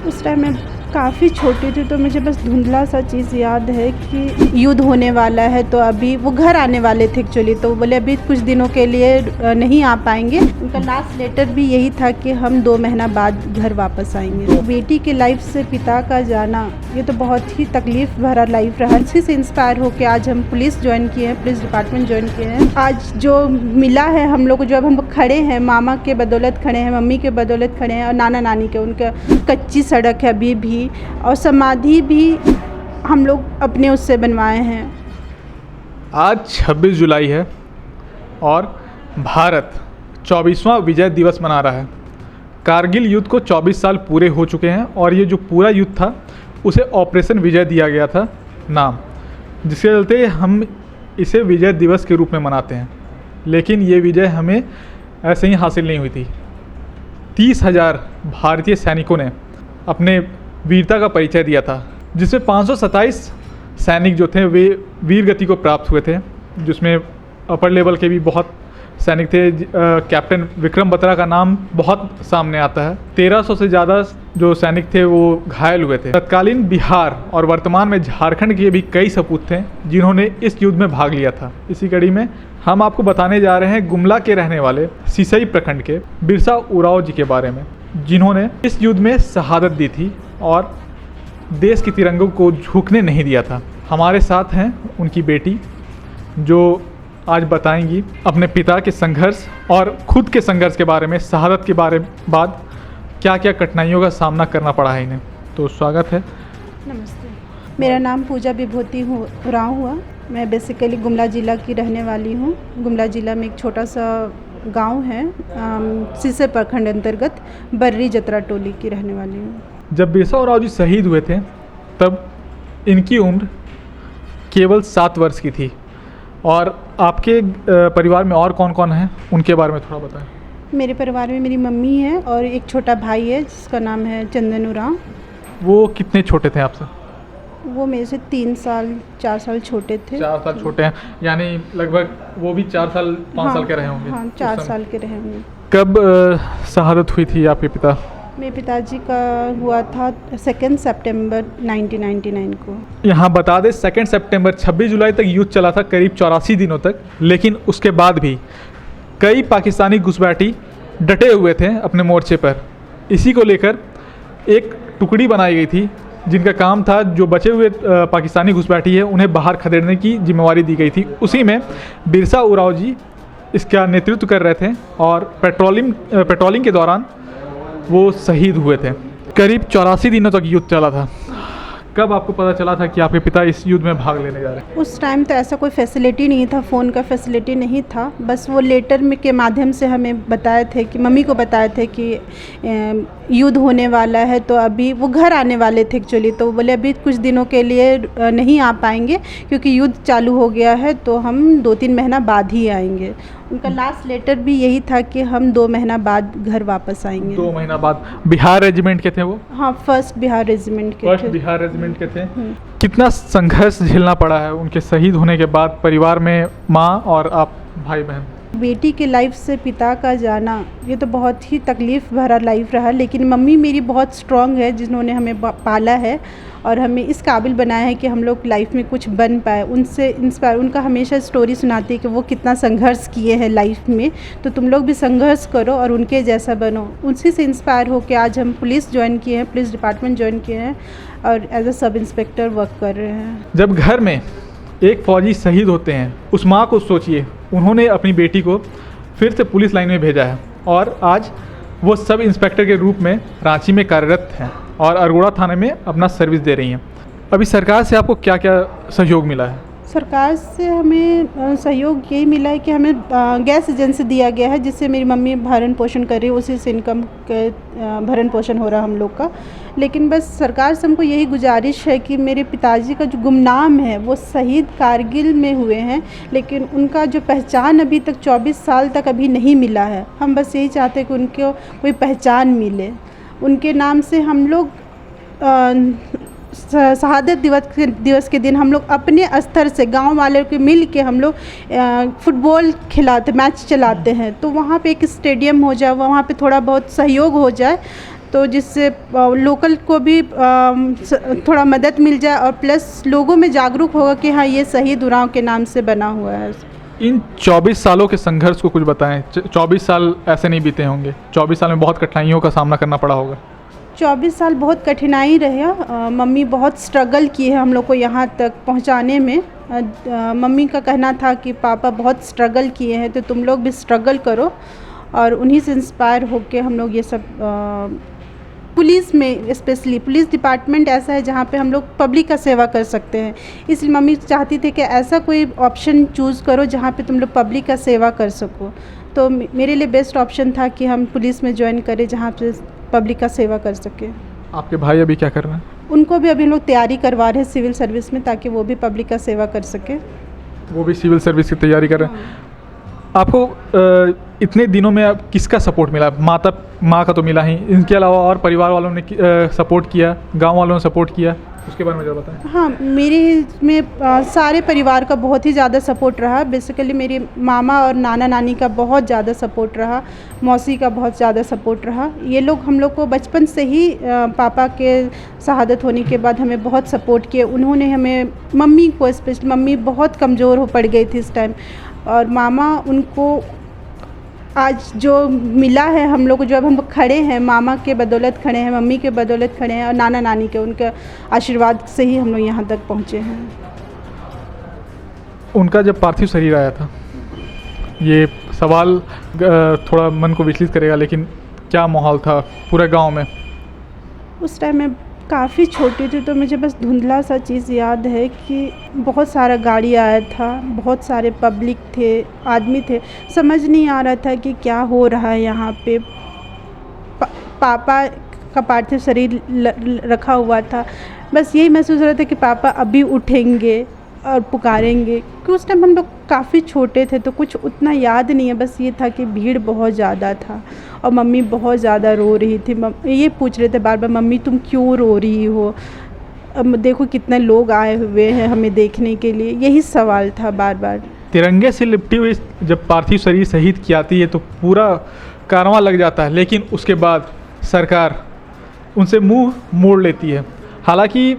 उस टाइम मैं काफ़ी छोटी थी, तो मुझे बस धुंधला सा चीज़ याद है कि युद्ध होने वाला है, तो अभी वो घर आने वाले थे एक्चुअली, तो बोले अभी कुछ दिनों के लिए नहीं आ पाएंगे। उनका लास्ट लेटर भी यही था कि हम 2 महीना बाद घर वापस आएंगे। बेटी के लाइफ से पिता का जाना, ये तो बहुत ही तकलीफ़ भरा लाइफ रहा। इसी से इंस्पायर होकर आज हम पुलिस ज्वाइन किए हैं, पुलिस डिपार्टमेंट ज्वाइन किए हैं। आज जो मिला है हम लोग को, जब हम खड़े हैं, मामा के बदौलत खड़े हैं, मम्मी के बदौलत खड़े हैं, और नाना नानी के, उनका कच्ची सड़क है अभी भी, और समाधि भी हम लोग अपने उससे बनवाए हैं। आज 26 जुलाई है और भारत 24वां विजय दिवस मना रहा है। कारगिल युद्ध को 24 साल पूरे हो चुके हैं और ये जो पूरा युद्ध था उसे ऑपरेशन विजय दिया गया था नाम, जिसके चलते हम इसे विजय दिवस के रूप में मनाते हैं। लेकिन ये विजय हमें ऐसे ही हासिल नहीं हुई थी। 30,000 भारतीय सैनिकों ने अपने वीरता का परिचय दिया था, जिसमें 527 सैनिक जो थे वे वीर गति को प्राप्त हुए थे, जिसमें अपर लेवल के भी बहुत सैनिक थे। कैप्टन विक्रम बत्रा का नाम बहुत सामने आता है। 1300 से ज़्यादा जो सैनिक थे वो घायल हुए थे। तत्कालीन बिहार और वर्तमान में झारखंड के भी कई सपूत थे जिन्होंने इस युद्ध में भाग लिया था। इसी कड़ी में हम आपको बताने जा रहे हैं गुमला के रहने वाले सिसई प्रखंड के बिरसा उरांव जी के बारे में, जिन्होंने इस युद्ध में शहादत दी थी और देश के तिरंगों को झुकने नहीं दिया था। हमारे साथ हैं उनकी बेटी, जो आज बताएंगी अपने पिता के संघर्ष और खुद के संघर्ष के बारे में, शहादत के बारे बाद क्या क्या कठिनाइयों का सामना करना पड़ा है इन्हें। तो स्वागत है। नमस्ते, मेरा नाम पूजा विभूति उरांव हुआ। मैं बेसिकली गुमला ज़िला की रहने वाली हूँ। गुमला ज़िला में एक छोटा सा गांव है, सिसई प्रखंड अंतर्गत बर्री जतरा टोली की रहने वाली हूँ। जब बिरसा उरांव जी शहीद हुए थे तब इनकी उम्र केवल 7 वर्ष की थी। और आपके परिवार में और कौन कौन है, उनके बारे में थोड़ा बताएं। मेरे परिवार में मेरी मम्मी है और एक छोटा भाई है जिसका नाम है चंदन उरांव। वो कितने छोटे थे आपसे? वो मेरे से 3 साल 4 साल छोटे थे। 4 साल छोटे हैं, यानी लगभग वो भी 4 साल 5 साल के रहे होंगे। हाँ, 4 साल के रहे होंगे। कब शहादत हुई थी आपके पिता? मेरे पिताजी का हुआ था 2 सितंबर 1999 को। यहाँ बता दें 2 सितंबर 26 जुलाई तक युद्ध चला था, करीब 84 दिनों तक। लेकिन उसके बाद भी कई पाकिस्तानी घुसपैठी डटे हुए थे अपने मोर्चे पर। इसी को लेकर एक टुकड़ी बनाई गई थी जिनका काम था जो बचे हुए पाकिस्तानी घुसपैठी है उन्हें बाहर खदेड़ने की जिम्मेवारी दी गई थी। उसी में बिरसा उरांव जी इसका नेतृत्व कर रहे थे और पेट्रोलिंग के दौरान वो शहीद हुए थे। करीब 84 दिनों तक युद्ध चला था। कब आपको पता चला था कि आपके पिता इस युद्ध में भाग लेने जा रहे हैं? उस टाइम तो ऐसा कोई फैसिलिटी नहीं था, फ़ोन का फैसिलिटी नहीं था। बस वो लेटर में के माध्यम से हमें बताए थे कि मम्मी को बताए थे कि युद्ध होने वाला है, तो अभी वो घर आने वाले थे एक्चुअली, तो बोले अभी कुछ दिनों के लिए नहीं आ पाएंगे क्योंकि युद्ध चालू हो गया है, तो हम 2-3 महीना बाद ही आएंगे। उनका लास्ट लेटर भी यही था कि हम 2 महीना बाद घर वापस आएंगे। 2 महीना बाद। बिहार रेजिमेंट के थे वो? हाँ, फर्स्ट बिहार रेजिमेंट के थे। बिहार रेजिमेंट के थे। कितना संघर्ष झेलना पड़ा है उनके शहीद होने के बाद परिवार में, माँ और आप भाई बहन? बेटी के लाइफ से पिता का जाना, ये तो बहुत ही तकलीफ़ भरा लाइफ रहा। लेकिन मम्मी मेरी बहुत स्ट्रॉन्ग है, जिन्होंने हमें पाला है और हमें इस काबिल बनाया है कि हम लोग लाइफ में कुछ बन पाए। उनसे इंस्पायर, उनका हमेशा स्टोरी सुनाती है कि वो कितना संघर्ष किए हैं लाइफ में, तो तुम लोग भी संघर्ष करो और उनके जैसा बनो। उसी से इंस्पायर होकर आज हम पुलिस ज्वाइन किए हैं, पुलिस डिपार्टमेंट ज्वाइन किए हैं और as a sub inspector work कर रहे हैं। जब घर में एक फौजी शहीद होते हैं, उस माँ को सोचिए, उन्होंने अपनी बेटी को फिर से पुलिस लाइन में भेजा है और आज वो सब इंस्पेक्टर के रूप में रांची में कार्यरत हैं और अरगोड़ा थाने में अपना सर्विस दे रही हैं। अभी सरकार से आपको क्या क्या सहयोग मिला है? सरकार से हमें सहयोग यही मिला है कि हमें गैस एजेंसी दिया गया है, जिससे मेरी मम्मी भरण पोषण कर रही है, उसी से इनकम के भरण पोषण हो रहा हम लोग का। लेकिन बस सरकार से हमको यही गुजारिश है कि मेरे पिताजी का जो गुमनाम है, वो शहीद कारगिल में हुए हैं, लेकिन उनका जो पहचान अभी तक 24 साल तक अभी नहीं मिला है। हम बस यही चाहते हैं कि उनको कोई पहचान मिले। उनके नाम से हम लोग शहादत दिवस के दिन हम लोग अपने स्तर से गांव वाले के मिल के हम लोग फुटबॉल खिलाते, मैच चलाते हैं। तो वहाँ पे एक स्टेडियम हो जाए, वहाँ पे थोड़ा बहुत सहयोग हो जाए तो जिससे लोकल को भी थोड़ा मदद मिल जाए और प्लस लोगों में जागरूक होगा कि हाँ ये शहीद उरांव के नाम से बना हुआ है। इन 24 सालों के संघर्ष को कुछ बताएं। 24 साल ऐसे नहीं बीते होंगे, 24 साल में बहुत कठिनाइयों का सामना करना पड़ा होगा। 24 साल बहुत कठिनाई रहा। मम्मी बहुत स्ट्रगल की है हम लोग को यहाँ तक पहुँचाने में। मम्मी का कहना था कि पापा बहुत स्ट्रगल किए हैं तो तुम लोग भी स्ट्रगल करो, और उन्हीं से इंस्पायर होके हम लोग ये सब पुलिस में, स्पेशली पुलिस डिपार्टमेंट ऐसा है जहाँ पे हम लोग पब्लिक का सेवा कर सकते हैं। इसलिए मम्मी चाहती थी कि ऐसा कोई ऑप्शन चूज़ करो जहाँ पे तुम लोग पब्लिक का सेवा कर सको। तो मेरे लिए बेस्ट ऑप्शन था कि हम पुलिस में ज्वाइन करें जहाँ पे पब्लिक का सेवा कर सके। आपके भाई अभी क्या कर रहे हैं? उनको भी अभी हम लोग तैयारी करवा रहे हैं सिविल सर्विस में, ताकि वो भी पब्लिक का सेवा कर सके। वो भी सिविल सर्विस की तैयारी कर रहे हैं। आपको इतने दिनों में अब किसका सपोर्ट मिला? माँ का तो मिला ही, इनके अलावा और परिवार वालों ने सपोर्ट किया, गांव वालों ने सपोर्ट किया, उसके बारे में ज़रा बताएं। हाँ, मेरे में सारे परिवार का बहुत ही ज़्यादा सपोर्ट रहा। बेसिकली मेरे मामा और नाना नानी का बहुत ज़्यादा सपोर्ट रहा, मौसी का बहुत ज़्यादा सपोर्ट रहा। ये लोग हम लोग को बचपन से ही पापा के शहादत होने के बाद हमें बहुत सपोर्ट किए। उन्होंने हमें, मम्मी को स्पेशली, मम्मी बहुत कमज़ोर हो पड़ गई थी इस टाइम, और मामा उनको आज जो मिला है हम लोग को, जो अब हम खड़े हैं मामा के बदौलत खड़े हैं, मम्मी के बदौलत खड़े हैं, और नाना नानी के उनके आशीर्वाद से ही हम लोग यहाँ तक पहुँचे हैं। उनका जब पार्थिव शरीर आया था, ये सवाल थोड़ा मन को विचलित करेगा, लेकिन क्या माहौल था पूरे गांव में? उस टाइम में काफ़ी छोटी थी तो मुझे बस धुंधला सा चीज़ याद है कि बहुत सारा गाड़ी आया था, बहुत सारे पब्लिक थे, आदमी थे, समझ नहीं आ रहा था कि क्या हो रहा है यहाँ पे। पापा का पार्थिव शरीर रखा हुआ था, बस यही महसूस हो रहा था कि पापा अभी उठेंगे और पुकारेंगे। क्योंकि उस टाइम हम लोग काफ़ी छोटे थे तो कुछ उतना याद नहीं है, बस ये था कि भीड़ बहुत ज़्यादा था और मम्मी बहुत ज़्यादा रो रही थी। ये पूछ रहे थे बार बार, मम्मी तुम क्यों रो रही हो, अब देखो कितने लोग आए हुए हैं हमें देखने के लिए, यही सवाल था बार बार। तिरंगे से लिपटी हुई जब पार्थिव शरीर शहीद की आती है तो पूरा कारवां लग जाता है, लेकिन उसके बाद सरकार उनसे मुँह मोड़ लेती है। हालांकि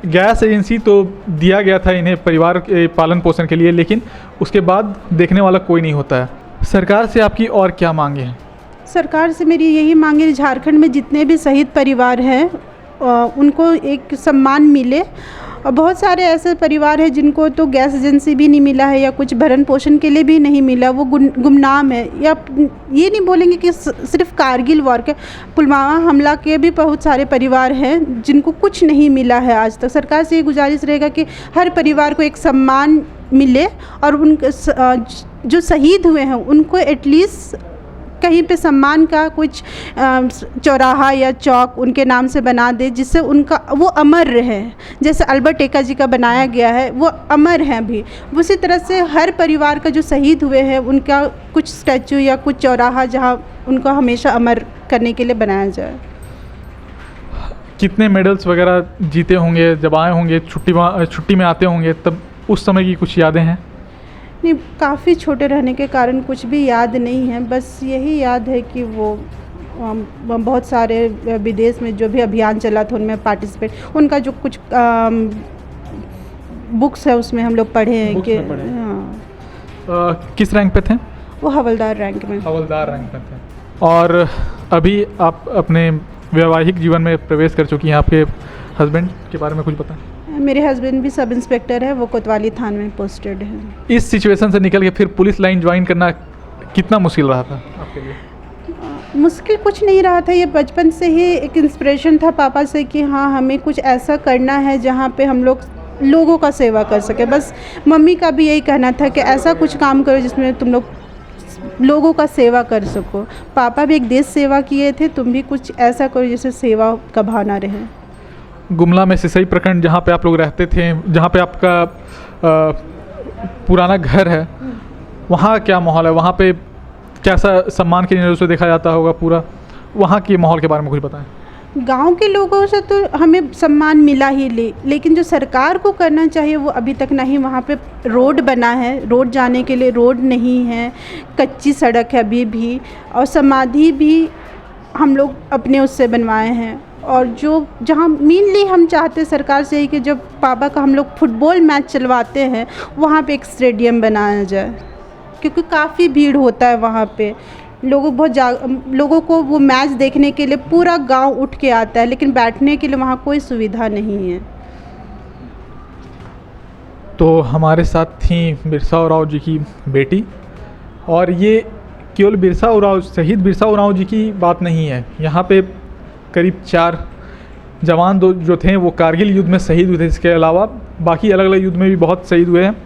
गैस एजेंसी तो दिया गया था इन्हें परिवार के पालन पोषण के लिए, लेकिन उसके बाद देखने वाला कोई नहीं होता है। सरकार से आपकी और क्या मांगे हैं? सरकार से मेरी यही मांगे, झारखंड में जितने भी शहीद परिवार हैं उनको एक सम्मान मिले। और बहुत सारे ऐसे परिवार हैं जिनको तो गैस एजेंसी भी नहीं मिला है या कुछ भरण पोषण के लिए भी नहीं मिला, वो गुमनाम है। या ये नहीं बोलेंगे कि सिर्फ कारगिल वॉर के, पुलवामा हमला के भी बहुत सारे परिवार हैं जिनको कुछ नहीं मिला है आज तक। सरकार से ये गुजारिश रहेगा कि हर परिवार को एक सम्मान मिले और उनके जो शहीद हुए हैं उनको एटलीस्ट कहीं पे सम्मान का कुछ चौराहा या चौक उनके नाम से बना दे, जिससे उनका वो अमर रहे। जैसे अल्बर्ट एक्का जी का बनाया गया है, वो अमर हैं अभी। उसी तरह से हर परिवार का जो शहीद हुए हैं उनका कुछ स्टैचू या कुछ चौराहा जहां उनको हमेशा अमर करने के लिए बनाया जाए। कितने मेडल्स वगैरह जीते होंगे जब आए होंगे, छुट्टी में आते होंगे, तब उस समय की कुछ यादें हैं? नहीं, काफ़ी छोटे रहने के कारण कुछ भी याद नहीं है। बस यही याद है कि वो बहुत सारे विदेश में जो भी अभियान चला था उनमें पार्टिसिपेट, उनका जो कुछ बुक्स है उसमें हम लोग पढ़े हैं कि हाँ। किस रैंक पे थे? वो हवलदार रैंक में। हवलदार रैंक पे थे। और अभी आप अपने वैवाहिक जीवन में प्रवेश कर चुकी हैं। आपके हस्बैंड के बारे में कुछ बताएं। मेरे हस्बैंड भी सब इंस्पेक्टर है, वो कोतवाली थाने में पोस्टेड है। इस सिचुएशन से निकल के फिर पुलिस लाइन ज्वाइन करना कितना मुश्किल रहा था आपके लिए? मुश्किल कुछ नहीं रहा था, ये बचपन से ही एक इंस्पिरेशन था पापा से कि हाँ हमें कुछ ऐसा करना है जहाँ पे हम लोग लोगों का सेवा कर सके। बस मम्मी का भी यही कहना था कि ऐसा कुछ काम करो जिसमें तुम लोग लोगों का सेवा कर सको। पापा भी एक देश सेवा किए थे, तुम भी कुछ ऐसा करो जिससे सेवा का भावना रहे। गुमला में सिसई प्रखंड जहाँ पे आप लोग रहते थे, जहाँ पे आपका पुराना घर है, वहाँ क्या माहौल है? वहाँ पे कैसा सम्मान की नज़र से देखा जाता होगा पूरा? वहाँ के माहौल के बारे में कुछ बताएं। गांव के लोगों से तो हमें सम्मान मिला ही लेकिन जो सरकार को करना चाहिए वो अभी तक नहीं। वहाँ पे रोड बना है, रोड जाने के लिए रोड नहीं है, कच्ची सड़क है अभी भी, और समाधि भी हम लोग अपने उससे बनवाए हैं। और जो जहाँ मेनली हम चाहते सरकार से ही कि जब पापा का हम लोग फुटबॉल मैच चलवाते हैं वहाँ पे एक स्टेडियम बनाया जाए, क्योंकि काफ़ी भीड़ होता है वहाँ पे। लोगों को वो मैच देखने के लिए पूरा गांव उठ के आता है, लेकिन बैठने के लिए वहाँ कोई सुविधा नहीं है। तो हमारे साथ थी बिरसा उरांव जी की बेटी, और ये केवल शहीद बिरसा उरांव जी की बात नहीं है। यहाँ पे करीब 4 जवान जो थे वो कारगिल युद्ध में शहीद हुए थे। इसके अलावा बाकी अलग अलग युद्ध में भी बहुत शहीद हुए हैं।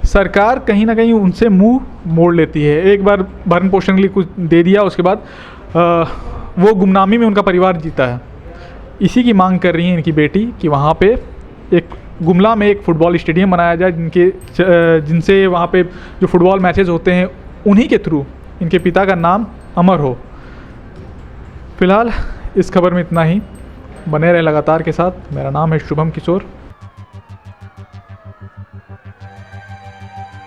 सरकार कहीं ना कहीं उनसे मुंह मोड़ लेती है। एक बार भरण पोषण के लिए कुछ दे दिया, उसके बाद वो गुमनामी में उनका परिवार जीता है। इसी की मांग कर रही है इनकी बेटी कि वहाँ पे एक गुमला में एक फ़ुटबॉल स्टेडियम बनाया जाए, जिनसे वहाँ पे जो फुटबॉल मैचेस होते हैं उन्हीं के थ्रू इनके पिता का नाम अमर हो। फ़िलहाल इस खबर में इतना ही। बने रहे लगातार के साथ। मेरा नाम है शुभम किशोर।